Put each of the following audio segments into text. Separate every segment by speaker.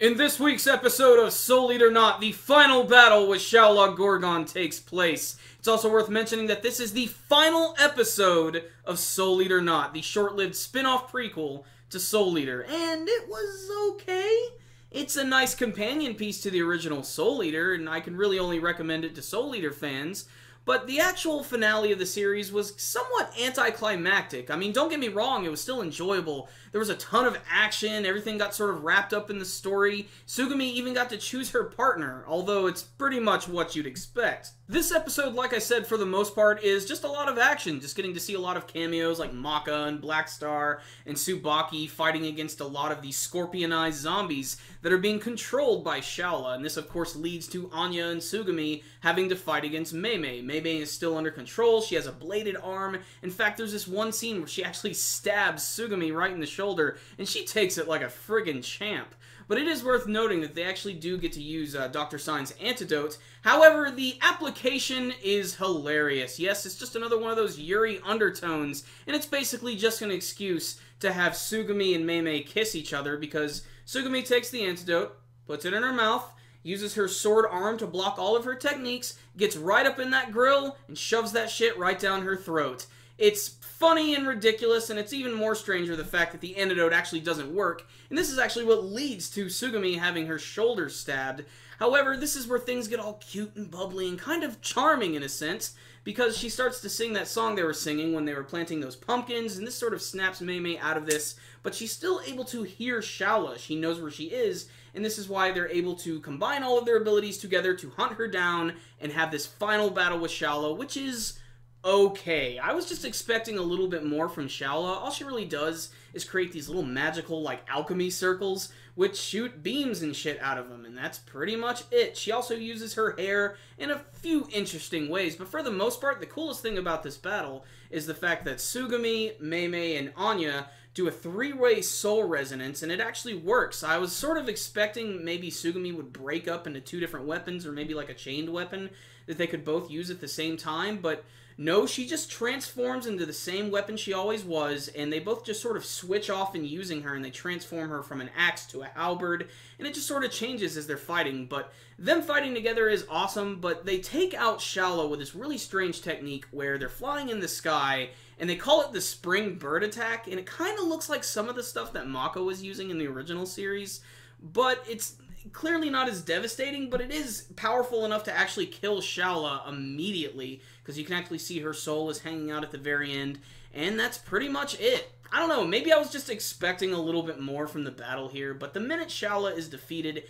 Speaker 1: In this week's episode of Soul Eater Not, the final battle with Shallah Gorgon takes place. It's also worth mentioning that this is the final episode of Soul Eater Not, the short-lived spin-off prequel to Soul Eater. And it was okay. It's a nice companion piece to the original Soul Eater, and I can really only recommend it to Soul Eater fans. But the actual finale of the series was somewhat anticlimactic. I mean, don't get me wrong, it was still enjoyable. There was a ton of action, everything got sort of wrapped up in the story. Tsugumi even got to choose her partner, although it's pretty much what you'd expect. This episode, like I said, for the most part, is just a lot of action. Just getting to see a lot of cameos like Maka and Black Star and Tsubaki fighting against a lot of these scorpionized zombies that are being controlled by Shallah. And this, of course, leads to Anya and Tsugumi having to fight against Mei. Mei is still under control. She has a bladed arm. In fact, there's this one scene where she actually stabs Tsugumi right in the shoulder, and she takes it like a friggin' champ. But it is worth noting that they actually do get to use Dr. Sign's antidote. However, the application is hilarious. Yes, it's just another one of those Yuri undertones, and it's basically just an excuse to have Tsugumi and Mei kiss each other, because Tsugumi takes the antidote, puts it in her mouth, uses her sword arm to block all of her techniques, gets right up in that grill, and shoves that shit right down her throat. It's funny and ridiculous, and it's even more stranger the fact that the antidote actually doesn't work, and this is actually what leads to Tsugumi having her shoulder stabbed. However, this is where things get all cute and bubbly and kind of charming in a sense, because she starts to sing that song they were singing when they were planting those pumpkins, and this sort of snaps Mei out of this, but she's still able to hear Shallah. She knows where she is, and this is why they're able to combine all of their abilities together to hunt her down and have this final battle with Shallah, which is okay. I was just expecting a little bit more from Shallah. All she really does is create these little magical, like, alchemy circles, which shoot beams and shit out of them, and that's pretty much it. She also uses her hair in a few interesting ways, but for the most part, the coolest thing about this battle is the fact that Tsugumi, Mei, and Anya do a three-way soul resonance, and it actually works. I was sort of expecting maybe Tsugumi would break up into two different weapons, or maybe like a chained weapon that they could both use at the same time, but no, she just transforms into the same weapon she always was, and they both just sort of switch off in using her, and they transform her from an axe to a halberd, and it just sort of changes as they're fighting. But them fighting together is awesome, but they take out Shallah with this really strange technique where they're flying in the sky, and they call it the spring bird attack, and it kind of looks like some of the stuff that Mako was using in the original series, but it's clearly not as devastating, but it is powerful enough to actually kill Shallah immediately, because you can actually see her soul is hanging out at the very end, and that's pretty much it. I don't know, maybe I was just expecting a little bit more from the battle here, but the minute Shallah is defeated,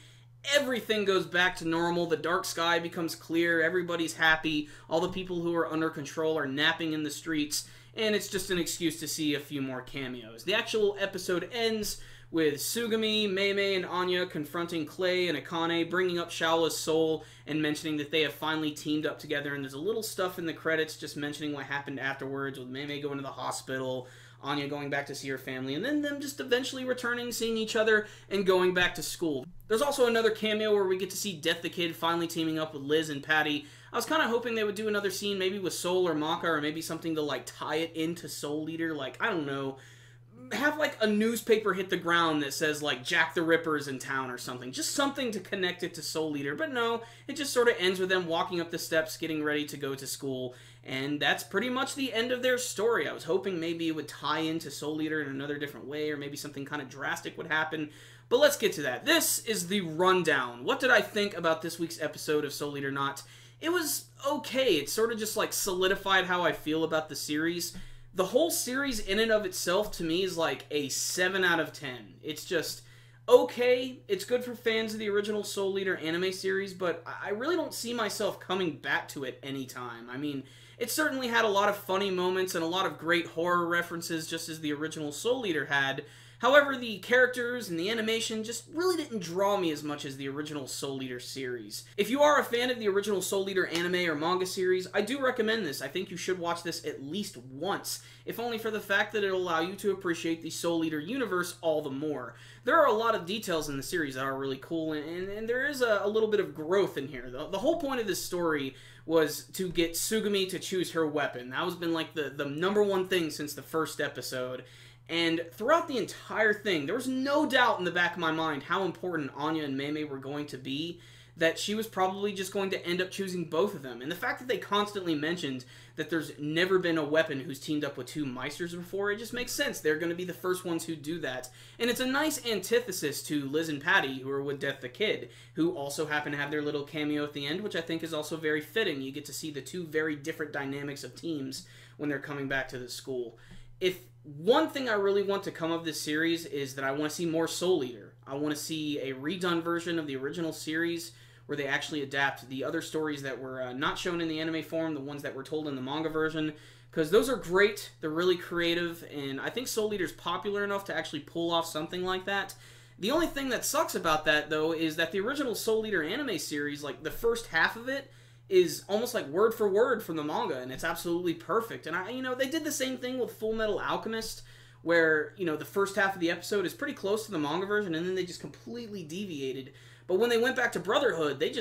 Speaker 1: everything goes back to normal. The dark sky becomes clear, everybody's happy, all the people who are under control are napping in the streets, and it's just an excuse to see a few more cameos. The actual episode ends with Tsugumi, Mei, and Anya confronting Clay and Akane, bringing up Shallah's soul and mentioning that they have finally teamed up together, and there's a little stuff in the credits just mentioning what happened afterwards, with Mei going to the hospital, Anya going back to see her family, and then them just eventually returning, seeing each other, and going back to school. There's also another cameo where we get to see Death the Kid finally teaming up with Liz and Patty. I was kind of hoping they would do another scene, maybe with Soul or Maka, or maybe something to, like, tie it into Soul Eater, like, I don't know, have like a newspaper hit the ground that says like Jack the Ripper's in town or something. Just something to connect it to Soul Eater. But no, it just sort of ends with them walking up the steps, getting ready to go to school. And that's pretty much the end of their story. I was hoping maybe it would tie into Soul Eater in another different way, or maybe something kind of drastic would happen. But let's get to that. This is the rundown. What did I think about this week's episode of Soul Eater Not? It was okay. It sort of just like solidified how I feel about the series. The whole series in and of itself, to me, is like a 7 out of 10. It's just okay. It's good for fans of the original Soul Eater anime series, but I really don't see myself coming back to it anytime. I mean, it certainly had a lot of funny moments and a lot of great horror references, just as the original Soul Eater had. However, the characters and the animation just really didn't draw me as much as the original Soul Eater series. If you are a fan of the original Soul Eater anime or manga series, I do recommend this. I think you should watch this at least once, if only for the fact that it'll allow you to appreciate the Soul Eater universe all the more. There are a lot of details in the series that are really cool, and there is a little bit of growth in here. The whole point of this story was to get Tsugumi to choose her weapon. That has been like the number one thing since the first episode. And throughout the entire thing, there was no doubt in the back of my mind how important Anya and Mei Mei were going to be, that she was probably just going to end up choosing both of them. And the fact that they constantly mentioned that there's never been a weapon who's teamed up with two Meisters before, it just makes sense. They're going to be the first ones who do that. And it's a nice antithesis to Liz and Patty, who are with Death the Kid, who also happen to have their little cameo at the end, which I think is also very fitting. You get to see the two very different dynamics of teams when they're coming back to the school. If one thing I really want to come of this series is that I want to see more Soul Eater. I want to see a redone version of the original series where they actually adapt the other stories that were not shown in the anime form, the ones that were told in the manga version, because those are great, they're really creative, and I think Soul Eater's popular enough to actually pull off something like that. The only thing that sucks about that, though, is that the original Soul Eater anime series, like, the first half of it is almost like word for word from the manga, and it's absolutely perfect. And, they did the same thing with Full Metal Alchemist, where, the first half of the episode is pretty close to the manga version, and then they just completely deviated. But when they went back to Brotherhood, they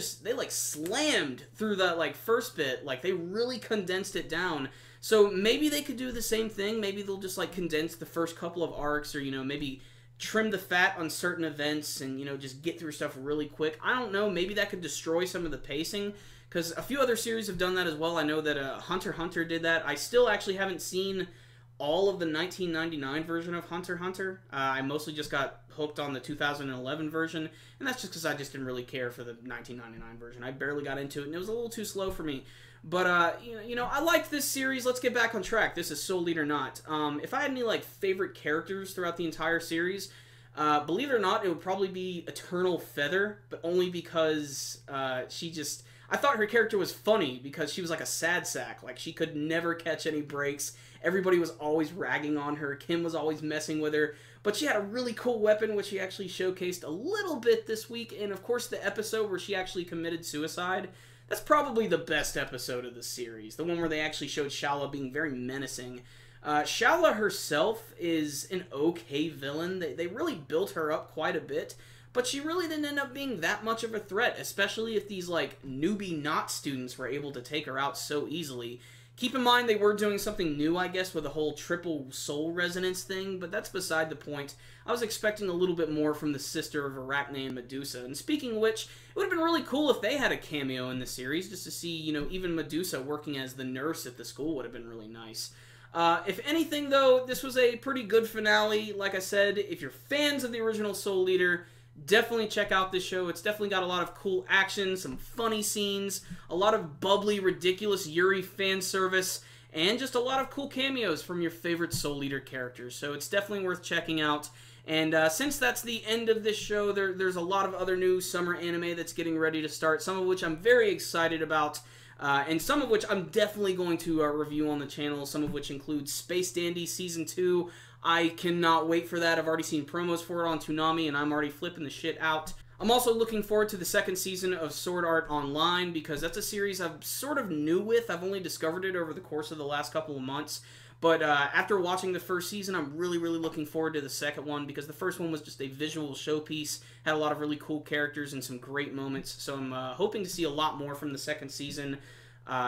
Speaker 1: slammed through that, first bit. Like, they really condensed it down. So maybe they could do the same thing. Maybe they'll just, condense the first couple of arcs, or, maybe trim the fat on certain events and, just get through stuff really quick. I don't know. Maybe that could destroy some of the pacing, because a few other series have done that as well. I know that Hunter x Hunter did that. I still actually haven't seen all of the 1999 version of Hunter x Hunter. I mostly just got hooked on the 2011 version, and that's just because I just didn't really care for the 1999 version. I barely got into it, and it was a little too slow for me. But, I liked this series. Let's get back on track. This is Soul Eater Not. If I had any, favorite characters throughout the entire series, believe it or not, it would probably be Eternal Feather, but only because I thought her character was funny because she was like a sad sack. Like, she could never catch any breaks. Everybody was always ragging on her. Kim was always messing with her. But she had a really cool weapon, which she actually showcased a little bit this week. And, of course, the episode where she actually committed suicide. That's probably the best episode of the series. The one where they actually showed Shallah being very menacing. Shallah herself is an okay villain. They really built her up quite a bit. But she really didn't end up being that much of a threat, especially if these, newbie not students were able to take her out so easily. Keep in mind they were doing something new, I guess, with the whole triple soul resonance thing, but that's beside the point. I was expecting a little bit more from the sister of Arachne and Medusa. And speaking of which, it would have been really cool if they had a cameo in the series, just to see, even Medusa working as the nurse at the school would have been really nice. If anything, though, this was a pretty good finale. Like I said, if you're fans of the original Soul Eater, definitely check out this show. It's definitely got a lot of cool action, some funny scenes, a lot of bubbly, ridiculous Yuri fan service, and just a lot of cool cameos from your favorite Soul Eater characters. So it's definitely worth checking out. And since that's the end of this show, there's a lot of other new summer anime that's getting ready to start, some of which I'm very excited about. And some of which I'm definitely going to review on the channel, some of which include Space Dandy Season 2. I cannot wait for that. I've already seen promos for it on Toonami, and I'm already flipping the shit out. I'm also looking forward to the second season of Sword Art Online, because that's a series I'm sort of new with. I've only discovered it over the course of the last couple of months. But after watching the first season, I'm really, really looking forward to the second one, because the first one was just a visual showpiece, had a lot of really cool characters and some great moments. So I'm hoping to see a lot more from the second season.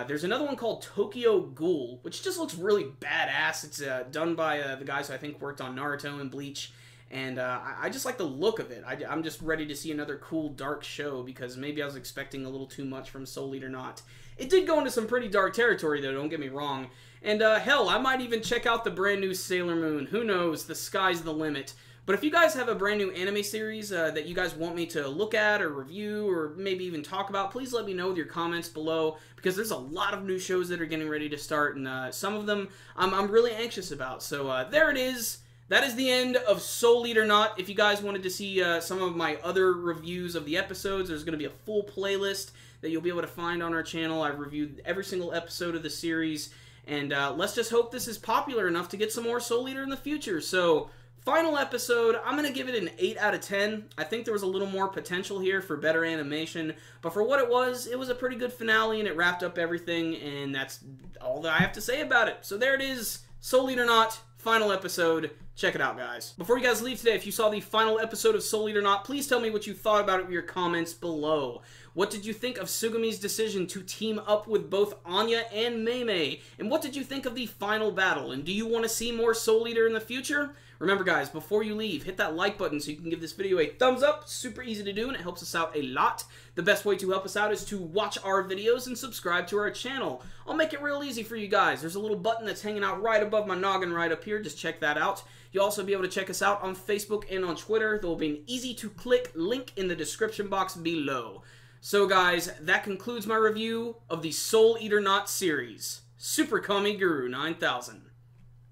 Speaker 1: There's another one called Tokyo Ghoul, which just looks really badass. It's done by the guys who I think worked on Naruto and Bleach, and I just like the look of it. I'm just ready to see another cool, dark show, because maybe I was expecting a little too much from Soul Eater Not. It did go into some pretty dark territory, though, don't get me wrong. And hell, I might even check out the brand new Sailor Moon. Who knows? The sky's the limit. But if you guys have a brand new anime series that you guys want me to look at or review or maybe even talk about, please let me know with your comments below, because there's a lot of new shows that are getting ready to start, and some of them I'm really anxious about. So there it is. That is the end of Soul Eater Not. If you guys wanted to see some of my other reviews of the episodes, there's going to be a full playlist that you'll be able to find on our channel. I've reviewed every single episode of the series, and let's just hope this is popular enough to get some more Soul Eater in the future. So, final episode, I'm going to give it an 8 out of 10. I think there was a little more potential here for better animation, but for what it was a pretty good finale, and it wrapped up everything, and that's all that I have to say about it. So there it is, Soul Eater Not, final episode. Check it out, guys. Before you guys leave today, if you saw the final episode of Soul Eater Not, please tell me what you thought about it with your comments below. What did you think of Tsugumi's decision to team up with both Anya and Mei? And what did you think of the final battle? And do you want to see more Soul Eater in the future? Remember, guys, before you leave, hit that like button so you can give this video a thumbs up. Super easy to do, and it helps us out a lot. The best way to help us out is to watch our videos and subscribe to our channel. I'll make it real easy for you guys. There's a little button that's hanging out right above my noggin right up here. Just check that out. You'll also be able to check us out on Facebook and on Twitter. There will be an easy-to-click link in the description box below. So, guys, that concludes my review of the Soul Eater Not series. Super Kami Guru 9000.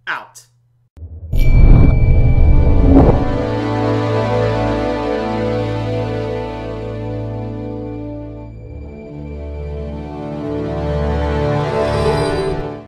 Speaker 1: Out.